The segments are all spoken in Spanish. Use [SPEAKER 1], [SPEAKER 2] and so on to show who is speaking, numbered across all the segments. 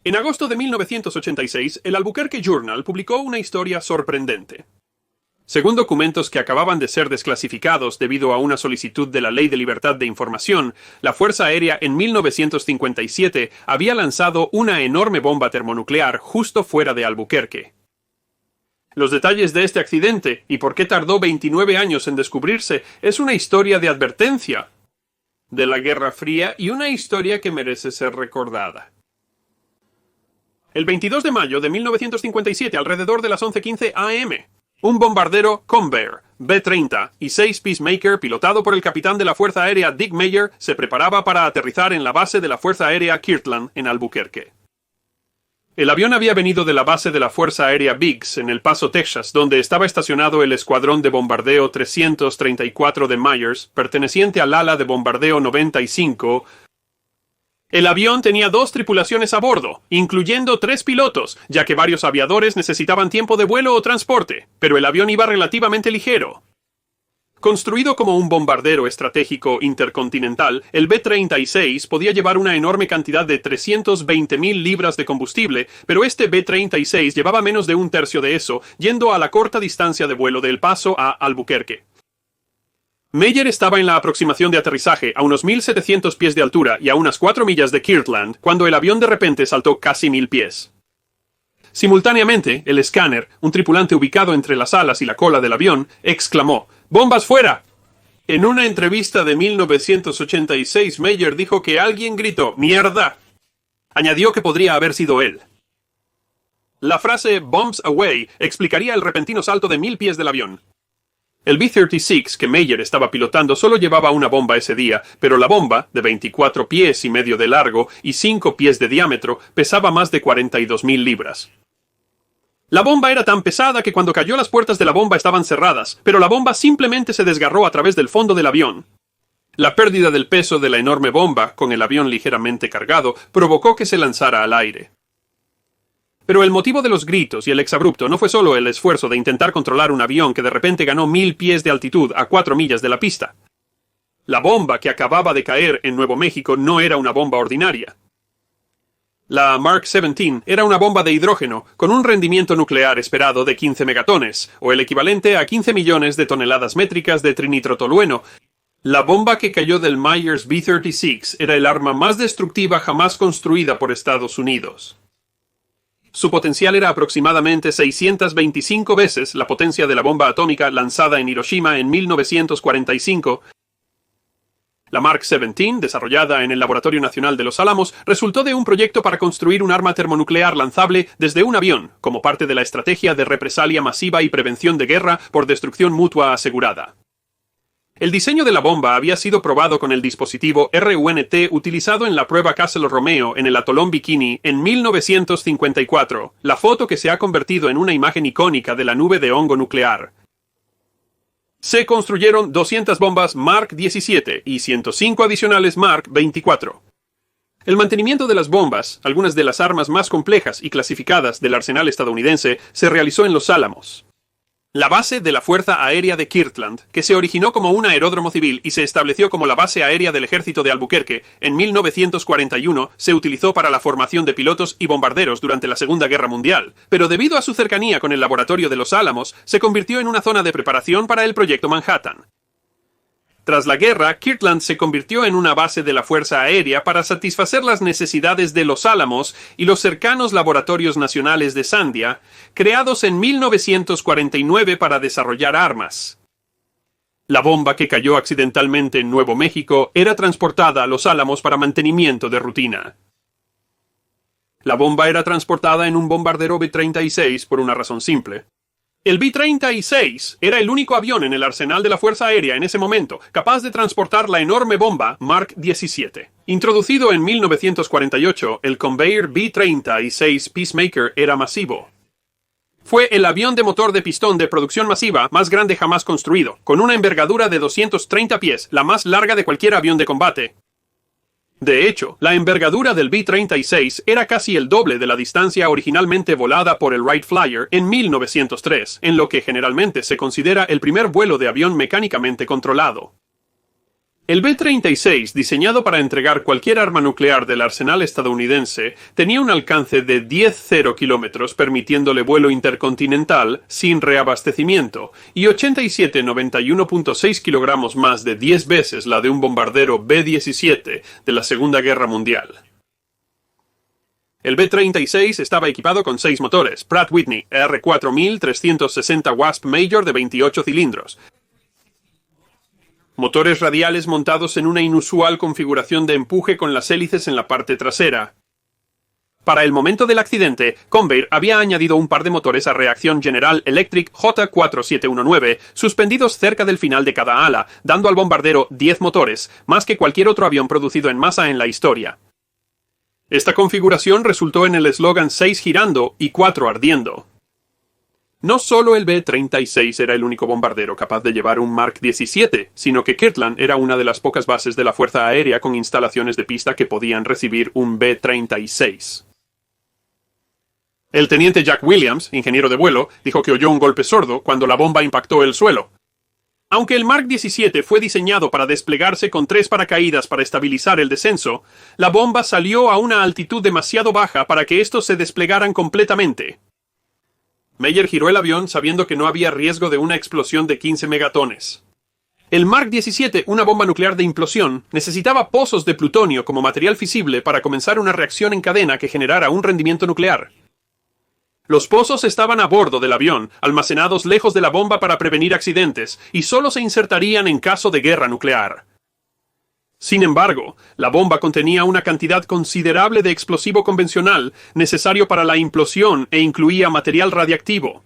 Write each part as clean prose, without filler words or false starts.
[SPEAKER 1] En agosto de 1986, el Albuquerque Journal publicó una historia sorprendente. Según documentos que acababan de ser desclasificados debido a una solicitud de la Ley de Libertad de Información, la Fuerza Aérea en 1957 había lanzado una enorme bomba termonuclear justo fuera de Albuquerque. Los detalles de este accidente y por qué tardó 29 años en descubrirse es una historia de advertencia de la Guerra Fría y una historia que merece ser recordada. El 22 de mayo de 1957, alrededor de las 11:15 a.m., un bombardero Convair B-30 y 6 Peacemaker, pilotado por el capitán de la Fuerza Aérea Dick Meyer, se preparaba para aterrizar en la base de la Fuerza Aérea Kirtland, en Albuquerque. El avión había venido de la base de la Fuerza Aérea Biggs, en El Paso, Texas, donde estaba estacionado el Escuadrón de Bombardeo 334 de Myers, perteneciente al ala de bombardeo 95. El avión tenía 2 tripulaciones a bordo, incluyendo 3 pilotos, ya que varios aviadores necesitaban tiempo de vuelo o transporte, pero el avión iba relativamente ligero. Construido como un bombardero estratégico intercontinental, el B-36 podía llevar una enorme cantidad de 320.000 libras de combustible, pero este B-36 llevaba menos de un tercio de eso, yendo a la corta distancia de vuelo de El Paso a Albuquerque. Meyer estaba en la aproximación de aterrizaje a unos 1.700 pies de altura y a unas 4 millas de Kirtland, cuando el avión de repente saltó casi 1.000 pies. Simultáneamente, el escáner, un tripulante ubicado entre las alas y la cola del avión, exclamó: ¡Bombas fuera! En una entrevista de 1986, Meyer dijo que alguien gritó ¡Mierda! Añadió que podría haber sido él. La frase "Bombs away" explicaría el repentino salto de 1.000 pies del avión. El B-36 que Meyer estaba pilotando solo llevaba una bomba ese día, pero la bomba, de 24 pies y medio de largo y 5 pies de diámetro, pesaba más de 42.000 libras. La bomba era tan pesada que cuando cayó las puertas de la bomba estaban cerradas, pero la bomba simplemente se desgarró a través del fondo del avión. La pérdida del peso de la enorme bomba, con el avión ligeramente cargado, provocó que se lanzara al aire. Pero el motivo de los gritos y el exabrupto no fue solo el esfuerzo de intentar controlar un avión que de repente ganó 1.000 pies de altitud a 4 millas de la pista. La bomba que acababa de caer en Nuevo México no era una bomba ordinaria. La Mark 17 era una bomba de hidrógeno con un rendimiento nuclear esperado de 15 megatones, o el equivalente a 15 millones de toneladas métricas de trinitrotolueno. La bomba que cayó del Myers B-36 era el arma más destructiva jamás construida por Estados Unidos. Su potencial era aproximadamente 625 veces la potencia de la bomba atómica lanzada en Hiroshima en 1945. La Mark 17, desarrollada en el Laboratorio Nacional de Los Álamos, resultó de un proyecto para construir un arma termonuclear lanzable desde un avión, como parte de la estrategia de represalia masiva y prevención de guerra por destrucción mutua asegurada. El diseño de la bomba había sido probado con el dispositivo RUNT utilizado en la prueba Castle Romeo en el atolón Bikini en 1954, la foto que se ha convertido en una imagen icónica de la nube de hongo nuclear. Se construyeron 200 bombas Mark 17 y 105 adicionales Mark 24. El mantenimiento de las bombas, algunas de las armas más complejas y clasificadas del arsenal estadounidense, se realizó en Los Álamos. La base de la Fuerza Aérea de Kirtland, que se originó como un aeródromo civil y se estableció como la base aérea del ejército de Albuquerque, en 1941 se utilizó para la formación de pilotos y bombarderos durante la Segunda Guerra Mundial, pero debido a su cercanía con el laboratorio de Los Álamos, se convirtió en una zona de preparación para el Proyecto Manhattan. Tras la guerra, Kirtland se convirtió en una base de la Fuerza Aérea para satisfacer las necesidades de Los Álamos y los cercanos laboratorios nacionales de Sandia, creados en 1949 para desarrollar armas. La bomba que cayó accidentalmente en Nuevo México era transportada a Los Álamos para mantenimiento de rutina. La bomba era transportada en un bombardero B-36 por una razón simple. El B-36 era el único avión en el arsenal de la Fuerza Aérea en ese momento capaz de transportar la enorme bomba Mark 17. Introducido en 1948, el Convair B-36 Peacemaker era masivo. Fue el avión de motor de pistón de producción masiva más grande jamás construido, con una envergadura de 230 pies, la más larga de cualquier avión de combate. De hecho, la envergadura del B-36 era casi el doble de la distancia originalmente volada por el Wright Flyer en 1903, en lo que generalmente se considera el primer vuelo de avión mecánicamente controlado. El B-36, diseñado para entregar cualquier arma nuclear del arsenal estadounidense, tenía un alcance de 10,0 kilómetros, permitiéndole vuelo intercontinental sin reabastecimiento, y 87,91,6 kilogramos, más de 10 veces la de un bombardero B-17 de la Segunda Guerra Mundial. El B-36 estaba equipado con 6 motores Pratt Whitney R4360 Wasp Major de 28 cilindros, motores radiales montados en una inusual configuración de empuje con las hélices en la parte trasera. Para el momento del accidente, Convair había añadido un par de motores a reacción General Electric J4719, suspendidos cerca del final de cada ala, dando al bombardero 10 motores, más que cualquier otro avión producido en masa en la historia. Esta configuración resultó en el eslogan 6 girando y 4 ardiendo. No solo el B-36 era el único bombardero capaz de llevar un Mark 17, sino que Kirtland era una de las pocas bases de la Fuerza Aérea con instalaciones de pista que podían recibir un B-36. El teniente Jack Williams, ingeniero de vuelo, dijo que oyó un golpe sordo cuando la bomba impactó el suelo. Aunque el Mark 17 fue diseñado para desplegarse con 3 paracaídas para estabilizar el descenso, la bomba salió a una altitud demasiado baja para que estos se desplegaran completamente. Meyer giró el avión sabiendo que no había riesgo de una explosión de 15 megatones. El Mark 17, una bomba nuclear de implosión, necesitaba pozos de plutonio como material fisible para comenzar una reacción en cadena que generara un rendimiento nuclear. Los pozos estaban a bordo del avión, almacenados lejos de la bomba para prevenir accidentes, y solo se insertarían en caso de guerra nuclear. Sin embargo, la bomba contenía una cantidad considerable de explosivo convencional necesario para la implosión e incluía material radiactivo.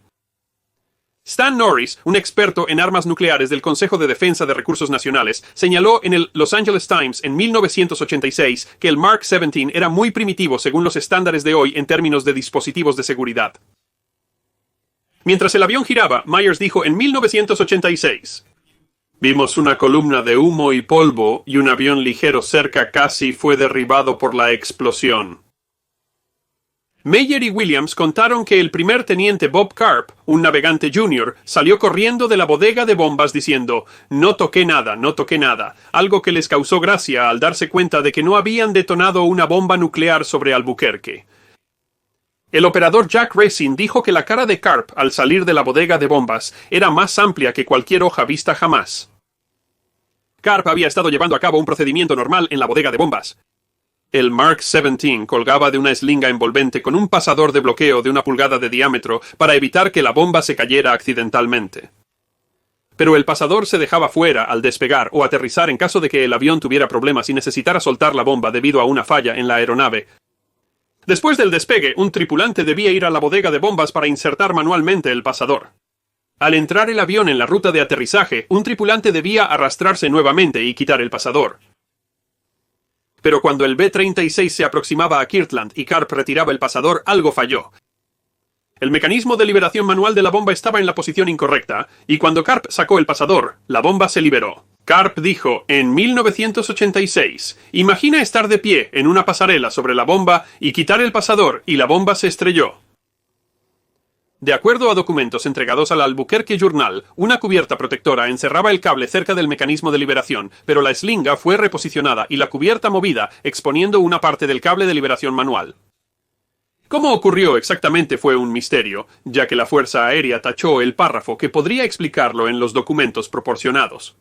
[SPEAKER 1] Stan Norris, un experto en armas nucleares del Consejo de Defensa de Recursos Nacionales, señaló en el Los Angeles Times en 1986 que el Mark 17 era muy primitivo según los estándares de hoy en términos de dispositivos de seguridad. Mientras el avión giraba, Myers dijo en 1986: "Vimos una columna de humo y polvo y un avión ligero cerca casi fue derribado por la explosión". Meyer y Williams contaron que el primer teniente Bob Karp, un navegante junior, salió corriendo de la bodega de bombas diciendo no toqué nada, algo que les causó gracia al darse cuenta de que no habían detonado una bomba nuclear sobre Albuquerque. El operador Jack Racing dijo que la cara de Karp al salir de la bodega de bombas era más amplia que cualquier hoja vista jamás. Karp había estado llevando a cabo un procedimiento normal en la bodega de bombas. El Mark 17 colgaba de una eslinga envolvente con un pasador de bloqueo de 1 pulgada de diámetro para evitar que la bomba se cayera accidentalmente. Pero el pasador se dejaba fuera al despegar o aterrizar en caso de que el avión tuviera problemas y necesitara soltar la bomba debido a una falla en la aeronave. Después del despegue, un tripulante debía ir a la bodega de bombas para insertar manualmente el pasador. Al entrar el avión en la ruta de aterrizaje, un tripulante debía arrastrarse nuevamente y quitar el pasador. Pero cuando el B-36 se aproximaba a Kirtland y Karp retiraba el pasador, algo falló. El mecanismo de liberación manual de la bomba estaba en la posición incorrecta, y cuando Karp sacó el pasador, la bomba se liberó. Karp dijo en 1986, imagina estar de pie en una pasarela sobre la bomba y quitar el pasador y la bomba se estrelló. De acuerdo a documentos entregados al Albuquerque Journal, una cubierta protectora encerraba el cable cerca del mecanismo de liberación, pero la eslinga fue reposicionada y la cubierta movida, exponiendo una parte del cable de liberación manual. Cómo ocurrió exactamente fue un misterio, ya que la Fuerza Aérea tachó el párrafo que podría explicarlo en los documentos proporcionados.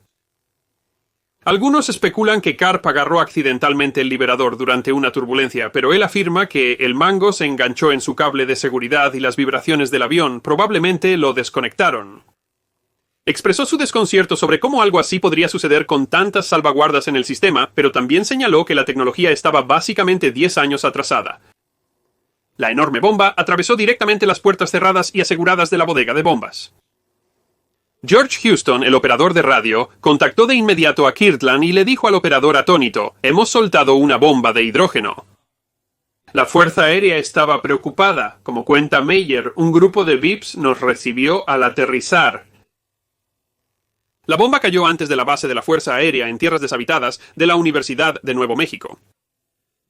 [SPEAKER 1] Algunos especulan que Karp agarró accidentalmente el liberador durante una turbulencia, pero él afirma que el mango se enganchó en su cable de seguridad y las vibraciones del avión probablemente lo desconectaron. Expresó su desconcierto sobre cómo algo así podría suceder con tantas salvaguardas en el sistema, pero también señaló que la tecnología estaba básicamente 10 años atrasada. La enorme bomba atravesó directamente las puertas cerradas y aseguradas de la bodega de bombas. George Houston, el operador de radio, contactó de inmediato a Kirtland y le dijo al operador atónito, «Hemos soltado una bomba de hidrógeno». La Fuerza Aérea estaba preocupada. Como cuenta Meyer, un grupo de VIPs nos recibió al aterrizar. La bomba cayó antes de la base de la Fuerza Aérea en tierras deshabitadas de la Universidad de Nuevo México.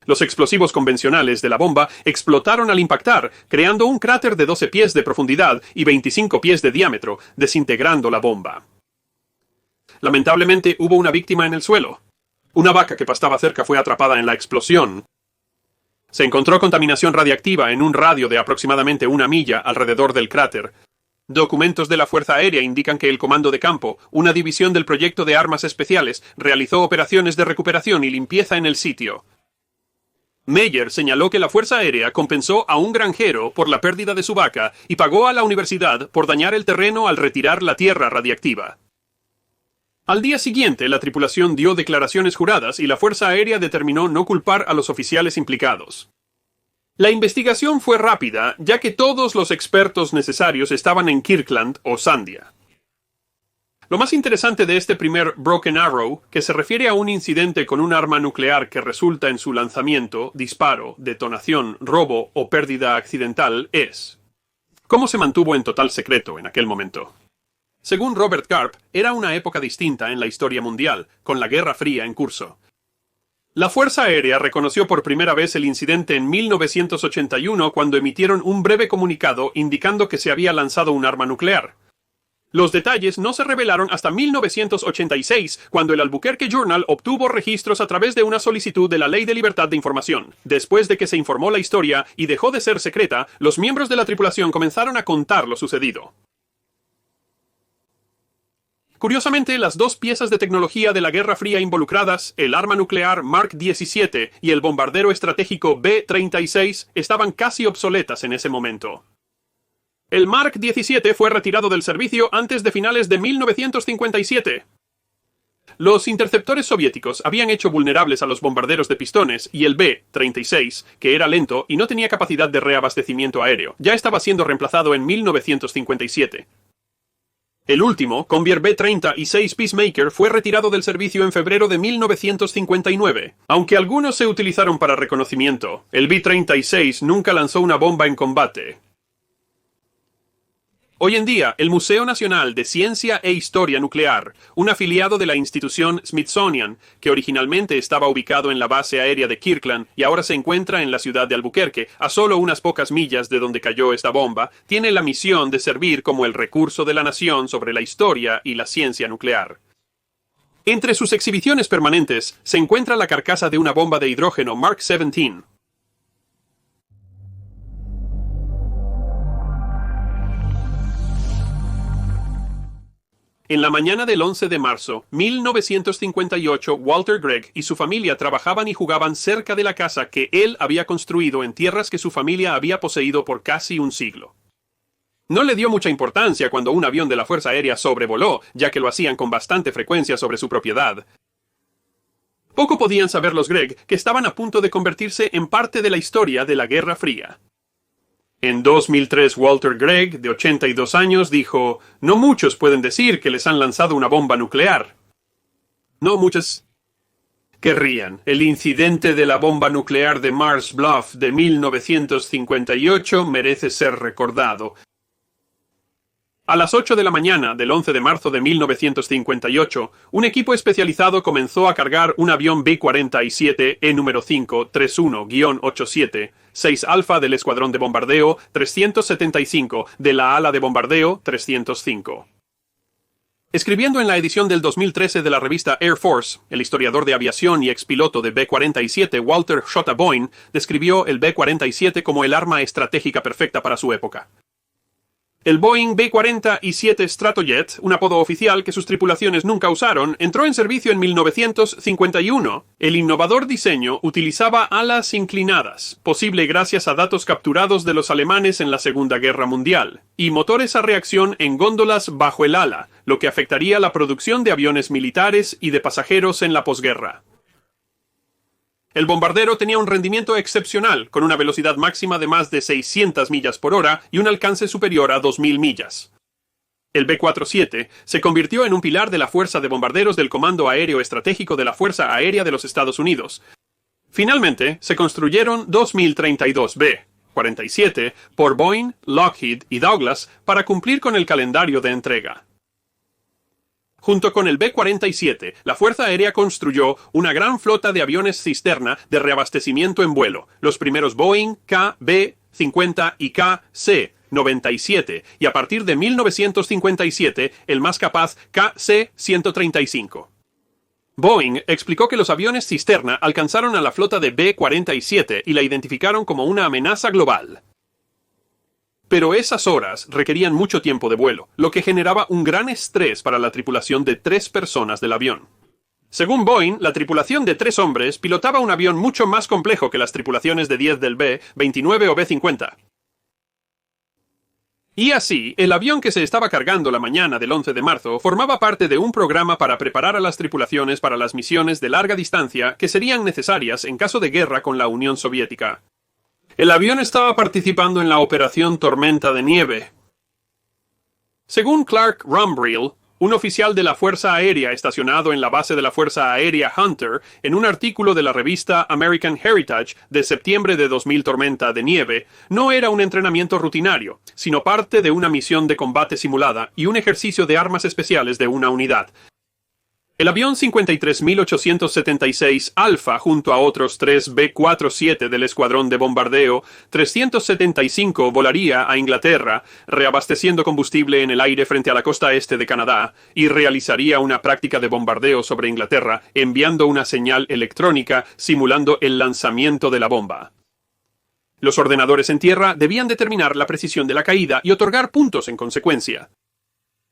[SPEAKER 1] Los explosivos convencionales de la bomba explotaron al impactar, creando un cráter de 12 pies de profundidad y 25 pies de diámetro, desintegrando la bomba. Lamentablemente hubo una víctima en el suelo. Una vaca que pastaba cerca fue atrapada en la explosión. Se encontró contaminación radiactiva en un radio de aproximadamente 1 milla alrededor del cráter. Documentos de la Fuerza Aérea indican que el Comando de Campo, una división del proyecto de armas especiales, realizó operaciones de recuperación y limpieza en el sitio. Meyer señaló que la Fuerza Aérea compensó a un granjero por la pérdida de su vaca y pagó a la universidad por dañar el terreno al retirar la tierra radiactiva. Al día siguiente, la tripulación dio declaraciones juradas y la Fuerza Aérea determinó no culpar a los oficiales implicados. La investigación fue rápida, ya que todos los expertos necesarios estaban en Kirkland o Sandia. Lo más interesante de este primer Broken Arrow, que se refiere a un incidente con un arma nuclear que resulta en su lanzamiento, disparo, detonación, robo o pérdida accidental, es cómo se mantuvo en total secreto en aquel momento. Según Robert Karp, era una época distinta en la historia mundial, con la Guerra Fría en curso. La Fuerza Aérea reconoció por primera vez el incidente en 1981 cuando emitieron un breve comunicado indicando que se había lanzado un arma nuclear. Los detalles no se revelaron hasta 1986, cuando el Albuquerque Journal obtuvo registros a través de una solicitud de la Ley de Libertad de Información. Después de que se informó la historia y dejó de ser secreta, los miembros de la tripulación comenzaron a contar lo sucedido. Curiosamente, las dos piezas de tecnología de la Guerra Fría involucradas, el arma nuclear Mark 17 y el bombardero estratégico B-36, estaban casi obsoletas en ese momento. El Mark 17 fue retirado del servicio antes de finales de 1957. Los interceptores soviéticos habían hecho vulnerables a los bombarderos de pistones y el B-36, que era lento y no tenía capacidad de reabastecimiento aéreo, ya estaba siendo reemplazado en 1957. El último, Convair B-36 Peacemaker, fue retirado del servicio en febrero de 1959. Aunque algunos se utilizaron para reconocimiento, el B-36 nunca lanzó una bomba en combate. Hoy en día, el Museo Nacional de Ciencia e Historia Nuclear, un afiliado de la institución Smithsonian, que originalmente estaba ubicado en la base aérea de Kirkland y ahora se encuentra en la ciudad de Albuquerque, a solo unas pocas millas de donde cayó esta bomba, tiene la misión de servir como el recurso de la nación sobre la historia y la ciencia nuclear. Entre sus exhibiciones permanentes se encuentra la carcasa de una bomba de hidrógeno Mark 17. En la mañana del 11 de marzo, 1958, Walter Gregg y su familia trabajaban y jugaban cerca de la casa que él había construido en tierras que su familia había poseído por casi un siglo. No le dio mucha importancia cuando un avión de la Fuerza Aérea sobrevoló, ya que lo hacían con bastante frecuencia sobre su propiedad. Poco podían saber los Gregg que estaban a punto de convertirse en parte de la historia de la Guerra Fría. En 2003, Walter Gregg, de 82 años, dijo: «No muchos pueden decir que les han lanzado una bomba nuclear. No muchos querrían. El incidente de la bomba nuclear de Mars Bluff de 1958 merece ser recordado». A las 8 de la mañana del 11 de marzo de 1958, un equipo especializado comenzó a cargar un avión B-47 E número 531-87, 6 Alfa del Escuadrón de Bombardeo 375 de la Ala de Bombardeo 305. Escribiendo en la edición del 2013 de la revista Air Force, el historiador de aviación y expiloto de B-47 Walter Schottenboim describió el B-47 como el arma estratégica perfecta para su época. El Boeing B-47 Stratojet, un apodo oficial que sus tripulaciones nunca usaron, entró en servicio en 1951. El innovador diseño utilizaba alas inclinadas, posible gracias a datos capturados de los alemanes en la Segunda Guerra Mundial, y motores a reacción en góndolas bajo el ala, lo que afectaría la producción de aviones militares y de pasajeros en la posguerra. El bombardero tenía un rendimiento excepcional, con una velocidad máxima de más de 600 millas por hora y un alcance superior a 2.000 millas. El B-47 se convirtió en un pilar de la Fuerza de Bombarderos del Comando Aéreo Estratégico de la Fuerza Aérea de los Estados Unidos. Finalmente, se construyeron 2.032 B-47 por Boeing, Lockheed y Douglas para cumplir con el calendario de entrega. Junto con el B-47, la Fuerza Aérea construyó una gran flota de aviones cisterna de reabastecimiento en vuelo, los primeros Boeing KB-50 y KC 97 y a partir de 1957 el más capaz KC-135. Boeing explicó que los aviones cisterna alcanzaron a la flota de B-47 y la identificaron como una amenaza global. Pero esas horas requerían mucho tiempo de vuelo, lo que generaba un gran estrés para la tripulación de 3 personas del avión. Según Boeing, la tripulación de 3 hombres pilotaba un avión mucho más complejo que las tripulaciones de 10 del B-29 o B-50. Y así, el avión que se estaba cargando la mañana del 11 de marzo formaba parte de un programa para preparar a las tripulaciones para las misiones de larga distancia que serían necesarias en caso de guerra con la Unión Soviética. El avión estaba participando en la Operación Tormenta de Nieve. Según Clark Rumbrill, un oficial de la Fuerza Aérea estacionado en la base de la Fuerza Aérea Hunter, en un artículo de la revista American Heritage de septiembre de 2000 Tormenta de Nieve, no era un entrenamiento rutinario, sino parte de una misión de combate simulada y un ejercicio de armas especiales de una unidad. El avión 53.876 Alpha, junto a otros 3 B-47 del escuadrón de bombardeo 375, volaría a Inglaterra, reabasteciendo combustible en el aire frente a la costa este de Canadá, y realizaría una práctica de bombardeo sobre Inglaterra, enviando una señal electrónica simulando el lanzamiento de la bomba. Los ordenadores en tierra debían determinar la precisión de la caída y otorgar puntos en consecuencia.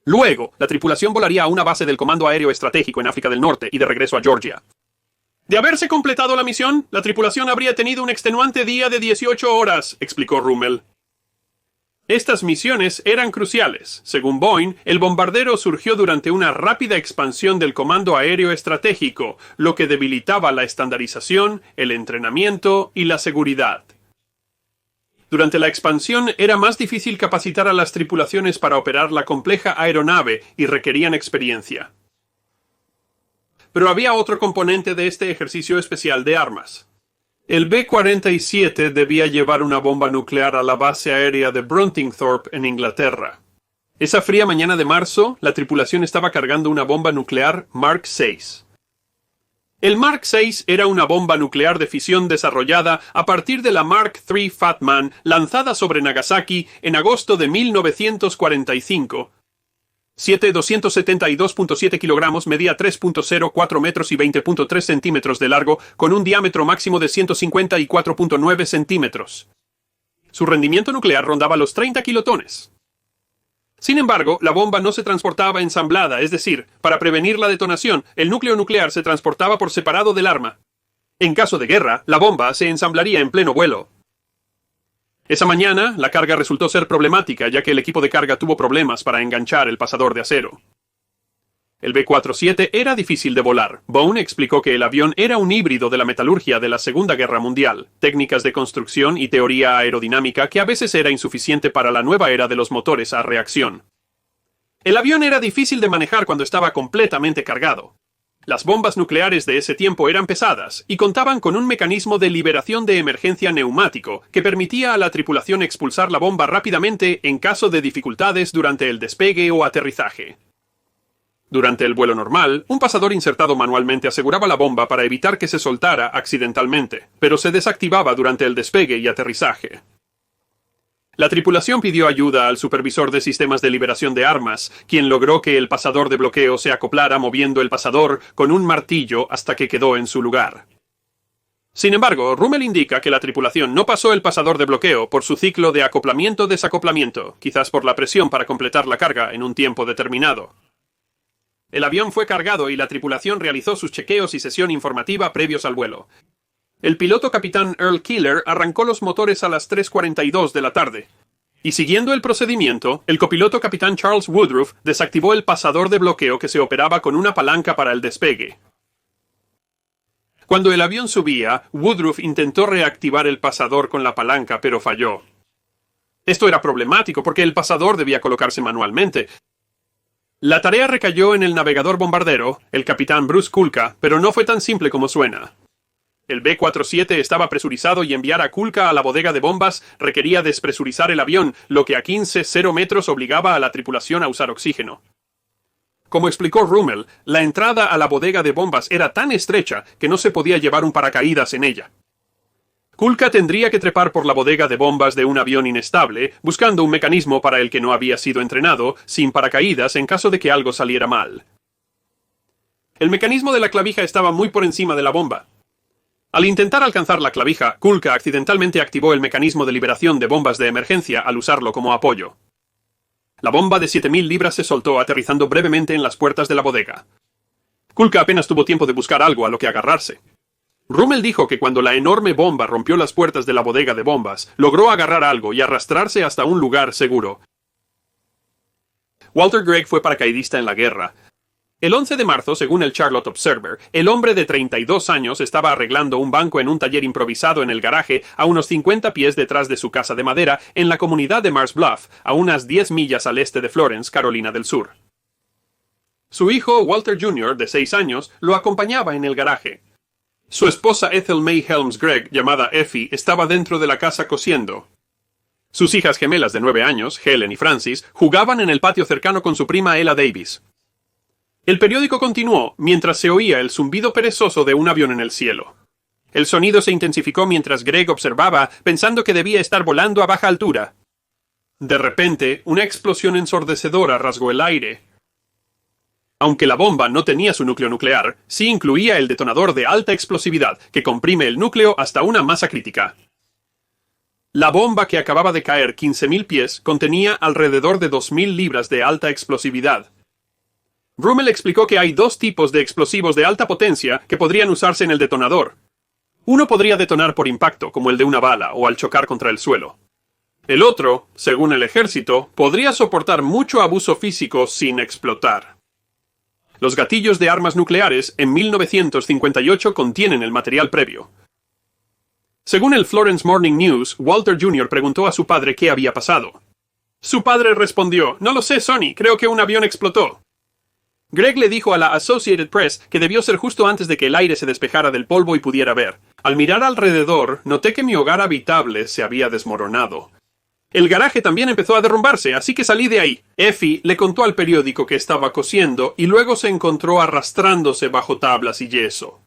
[SPEAKER 1] Luego, la tripulación volaría a una base del Comando Aéreo Estratégico en África del Norte y de regreso a Georgia. De haberse completado la misión, la tripulación habría tenido un extenuante día de 18 horas, explicó Rummel. Estas misiones eran cruciales. Según Boeing, el bombardero surgió durante una rápida expansión del Comando Aéreo Estratégico, lo que debilitaba la estandarización, el entrenamiento y la seguridad. Durante la expansión era más difícil capacitar a las tripulaciones para operar la compleja aeronave y requerían experiencia. Pero había otro componente de este ejercicio especial de armas. El B-47 debía llevar una bomba nuclear a la base aérea de Bruntingthorpe en Inglaterra. Esa fría mañana de marzo, la tripulación estaba cargando una bomba nuclear Mark VI. El Mark VI era una bomba nuclear de fisión desarrollada a partir de la Mark III Fat Man lanzada sobre Nagasaki en agosto de 1945. 272.7 kilogramos, medía 3.04 metros y 20.3 centímetros de largo, con un diámetro máximo de 154.9 centímetros. Su rendimiento nuclear rondaba los 30 kilotones. Sin embargo, la bomba no se transportaba ensamblada, es decir, para prevenir la detonación, el núcleo nuclear se transportaba por separado del arma. En caso de guerra, la bomba se ensamblaría en pleno vuelo. Esa mañana, la carga resultó ser problemática, ya que el equipo de carga tuvo problemas para enganchar el pasador de acero. El B-47 era difícil de volar. Boeing explicó que el avión era un híbrido de la metalurgia de la Segunda Guerra Mundial, técnicas de construcción y teoría aerodinámica que a veces era insuficiente para la nueva era de los motores a reacción. El avión era difícil de manejar cuando estaba completamente cargado. Las bombas nucleares de ese tiempo eran pesadas y contaban con un mecanismo de liberación de emergencia neumático que permitía a la tripulación expulsar la bomba rápidamente en caso de dificultades durante el despegue o aterrizaje. Durante el vuelo normal, un pasador insertado manualmente aseguraba la bomba para evitar que se soltara accidentalmente, pero se desactivaba durante el despegue y aterrizaje. La tripulación pidió ayuda al supervisor de sistemas de liberación de armas, quien logró que el pasador de bloqueo se acoplara moviendo el pasador con un martillo hasta que quedó en su lugar. Sin embargo, Rummel indica que la tripulación no pasó el pasador de bloqueo por su ciclo de acoplamiento-desacoplamiento, quizás por la presión para completar la carga en un tiempo determinado. El avión fue cargado y la tripulación realizó sus chequeos y sesión informativa previos al vuelo. El piloto capitán Earl Keeler arrancó los motores a las 3:42 de la tarde. Y siguiendo el procedimiento, el copiloto capitán Charles Woodruff desactivó el pasador de bloqueo que se operaba con una palanca para el despegue. Cuando el avión subía, Woodruff intentó reactivar el pasador con la palanca, pero falló. Esto era problemático porque el pasador debía colocarse manualmente. La tarea recayó en el navegador bombardero, el capitán Bruce Kulka, pero no fue tan simple como suena. El B-47 estaba presurizado y enviar a Kulka a la bodega de bombas requería despresurizar el avión, lo que a 15,0 metros obligaba a la tripulación a usar oxígeno. Como explicó Rummel, la entrada a la bodega de bombas era tan estrecha que no se podía llevar un paracaídas en ella. Kulka tendría que trepar por la bodega de bombas de un avión inestable, buscando un mecanismo para el que no había sido entrenado, sin paracaídas en caso de que algo saliera mal. El mecanismo de la clavija estaba muy por encima de la bomba. Al intentar alcanzar la clavija, Kulka accidentalmente activó el mecanismo de liberación de bombas de emergencia al usarlo como apoyo. La bomba de 7000 libras se soltó aterrizando brevemente en las puertas de la bodega. Kulka apenas tuvo tiempo de buscar algo a lo que agarrarse. Rummel dijo que cuando la enorme bomba rompió las puertas de la bodega de bombas, logró agarrar algo y arrastrarse hasta un lugar seguro. Walter Gregg fue paracaidista en la guerra. El 11 de marzo, según el Charlotte Observer, el hombre de 32 años estaba arreglando un banco en un taller improvisado en el garaje a unos 50 pies detrás de su casa de madera en la comunidad de Mars Bluff, a unas 10 millas al este de Florence, Carolina del Sur. Su hijo, Walter Jr., de 6 años, lo acompañaba en el garaje. Su esposa Ethel May Helms Gregg, llamada Effie, estaba dentro de la casa cosiendo. Sus hijas gemelas de 9 años, Helen y Francis, jugaban en el patio cercano con su prima Ella Davis. El periódico continuó mientras se oía el zumbido perezoso de un avión en el cielo. El sonido se intensificó mientras Gregg observaba, pensando que debía estar volando a baja altura. De repente, una explosión ensordecedora rasgó el aire. Aunque la bomba no tenía su núcleo nuclear, sí incluía el detonador de alta explosividad, que comprime el núcleo hasta una masa crítica. La bomba que acababa de caer 15.000 pies contenía alrededor de 2.000 libras de alta explosividad. Rummel explicó que hay dos tipos de explosivos de alta potencia que podrían usarse en el detonador. Uno podría detonar por impacto, como el de una bala, o al chocar contra el suelo. El otro, según el ejército, podría soportar mucho abuso físico sin explotar. Los gatillos de armas nucleares en 1958 contienen el material previo. Según el Florence Morning News, Walter Jr. preguntó a su padre qué había pasado. Su padre respondió: «No lo sé, Sonny, creo que un avión explotó». Gregg le dijo a la Associated Press que debió ser justo antes de que el aire se despejara del polvo y pudiera ver. Al mirar alrededor, noté que mi hogar habitable se había desmoronado. El garaje también empezó a derrumbarse, así que salí de ahí. Effie le contó al periódico que estaba cosiendo y luego se encontró arrastrándose bajo tablas y yeso.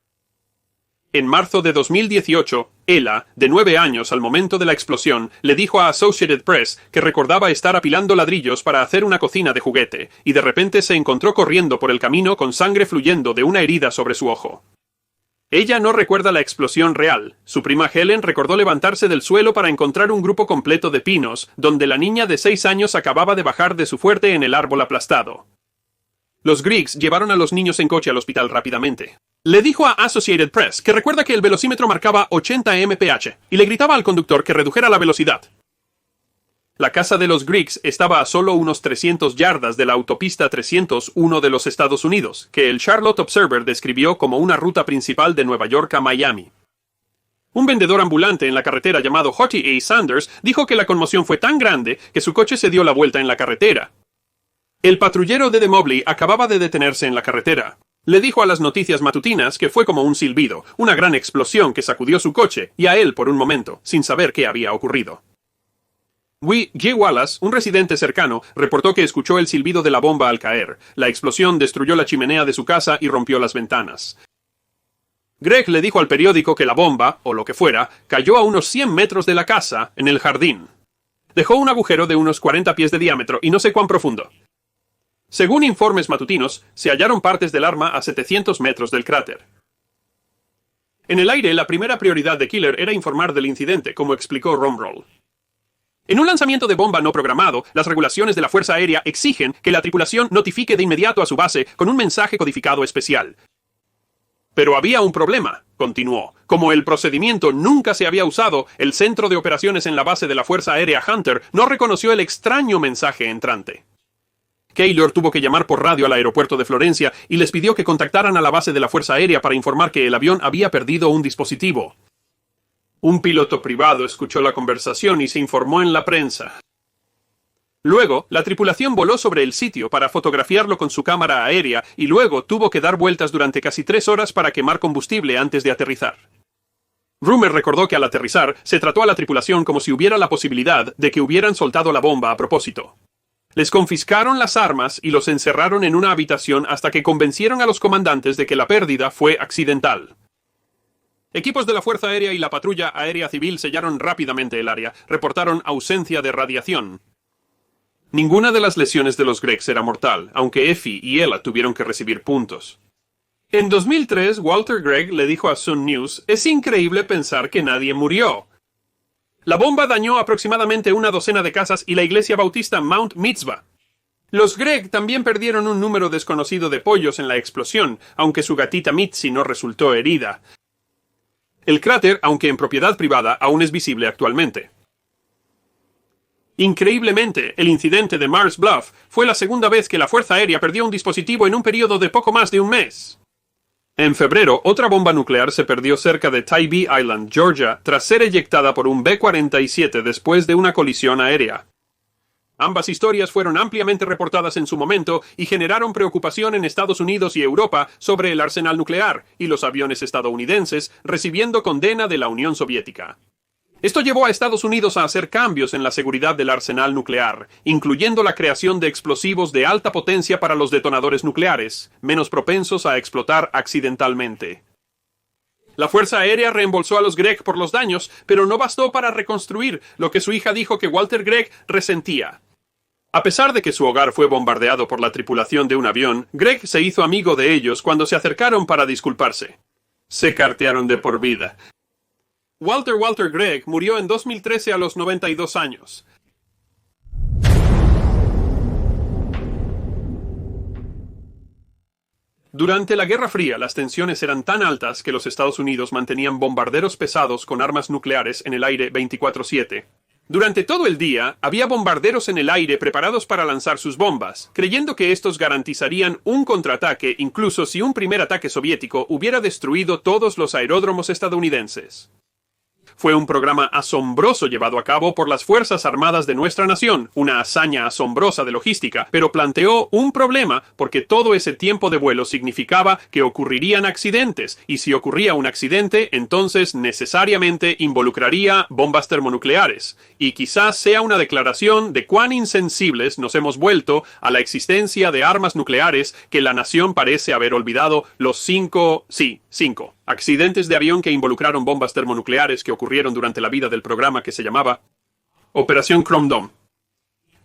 [SPEAKER 1] En marzo de 2018, Ella, de 9 años al momento de la explosión, le dijo a Associated Press que recordaba estar apilando ladrillos para hacer una cocina de juguete, y de repente se encontró corriendo por el camino con sangre fluyendo de una herida sobre su ojo. Ella no recuerda la explosión real. Su prima Helen recordó levantarse del suelo para encontrar un grupo completo de pinos, donde la niña de 6 años acababa de bajar de su fuerte en el árbol aplastado. Los Griggs llevaron a los niños en coche al hospital rápidamente. Le dijo a Associated Press que recuerda que el velocímetro marcaba 80 mph y le gritaba al conductor que redujera la velocidad. La casa de los Griggs estaba a solo unos 300 yardas de la autopista 301 de los Estados Unidos, que el Charlotte Observer describió como una ruta principal de Nueva York a Miami. Un vendedor ambulante en la carretera llamado Hottie A. Sanders dijo que la conmoción fue tan grande que su coche se dio la vuelta en la carretera. El patrullero de Mobley acababa de detenerse en la carretera. Le dijo a las noticias matutinas que fue como un silbido, una gran explosión que sacudió su coche y a él por un momento, sin saber qué había ocurrido. G. Wallace, un residente cercano, reportó que escuchó el silbido de la bomba al caer. La explosión destruyó la chimenea de su casa y rompió las ventanas. Gregg le dijo al periódico que la bomba, o lo que fuera, cayó a unos 100 metros de la casa, en el jardín. Dejó un agujero de unos 40 pies de diámetro y no sé cuán profundo. Según informes matutinos, se hallaron partes del arma a 700 metros del cráter. En el aire, la primera prioridad de Killer era informar del incidente, como explicó Rumroll. En un lanzamiento de bomba no programado, las regulaciones de la Fuerza Aérea exigen que la tripulación notifique de inmediato a su base con un mensaje codificado especial. Pero había un problema, continuó. Como el procedimiento nunca se había usado, el centro de operaciones en la base de la Fuerza Aérea Hunter no reconoció el extraño mensaje entrante. Keylor tuvo que llamar por radio al aeropuerto de Florencia y les pidió que contactaran a la base de la Fuerza Aérea para informar que el avión había perdido un dispositivo. Un piloto privado escuchó la conversación y se informó en la prensa. Luego, la tripulación voló sobre el sitio para fotografiarlo con su cámara aérea y luego tuvo que dar vueltas durante casi 3 horas para quemar combustible antes de aterrizar. Rummer recordó que al aterrizar, se trató a la tripulación como si hubiera la posibilidad de que hubieran soltado la bomba a propósito. Les confiscaron las armas y los encerraron en una habitación hasta que convencieron a los comandantes de que la pérdida fue accidental. Equipos de la Fuerza Aérea y la Patrulla Aérea Civil sellaron rápidamente el área, reportaron ausencia de radiación. Ninguna de las lesiones de los Greggs era mortal, aunque Effie y Ella tuvieron que recibir puntos. En 2003, Walter Gregg le dijo a Sun News: «Es increíble pensar que nadie murió». La bomba dañó aproximadamente una docena de casas y la iglesia bautista Mount Mitzvah. Los Gregg también perdieron un número desconocido de pollos en la explosión, aunque su gatita Mitzi no resultó herida. El cráter, aunque en propiedad privada, aún es visible actualmente. Increíblemente, el incidente de Mars Bluff fue la segunda vez que la Fuerza Aérea perdió un dispositivo en un periodo de poco más de un mes. En febrero, otra bomba nuclear se perdió cerca de Tybee Island, Georgia, tras ser eyectada por un B-47 después de una colisión aérea. Ambas historias fueron ampliamente reportadas en su momento y generaron preocupación en Estados Unidos y Europa sobre el arsenal nuclear y los aviones estadounidenses recibiendo condena de la Unión Soviética. Esto llevó a Estados Unidos a hacer cambios en la seguridad del arsenal nuclear, incluyendo la creación de explosivos de alta potencia para los detonadores nucleares, menos propensos a explotar accidentalmente. La Fuerza Aérea reembolsó a los Gregg por los daños, pero no bastó para reconstruir lo que su hija dijo que Walter Gregg resentía. A pesar de que su hogar fue bombardeado por la tripulación de un avión, Gregg se hizo amigo de ellos cuando se acercaron para disculparse. Se cartearon de por vida. Walter Gregg murió en 2013 a los 92 años. Durante la Guerra Fría, las tensiones eran tan altas que los Estados Unidos mantenían bombarderos pesados con armas nucleares en el aire 24/7. Durante todo el día, había bombarderos en el aire preparados para lanzar sus bombas, creyendo que estos garantizarían un contraataque incluso si un primer ataque soviético hubiera destruido todos los aeródromos estadounidenses. Fue un programa asombroso llevado a cabo por las Fuerzas Armadas de nuestra nación, una hazaña asombrosa de logística, pero planteó un problema porque todo ese tiempo de vuelo significaba que ocurrirían accidentes, y si ocurría un accidente, entonces necesariamente involucraría bombas termonucleares, y quizás sea una declaración de cuán insensibles nos hemos vuelto a la existencia de armas nucleares que la nación parece haber olvidado los cinco accidentes de avión que involucraron bombas termonucleares que ocurrieron durante la vida del programa que se llamaba Operación Chrome Dome.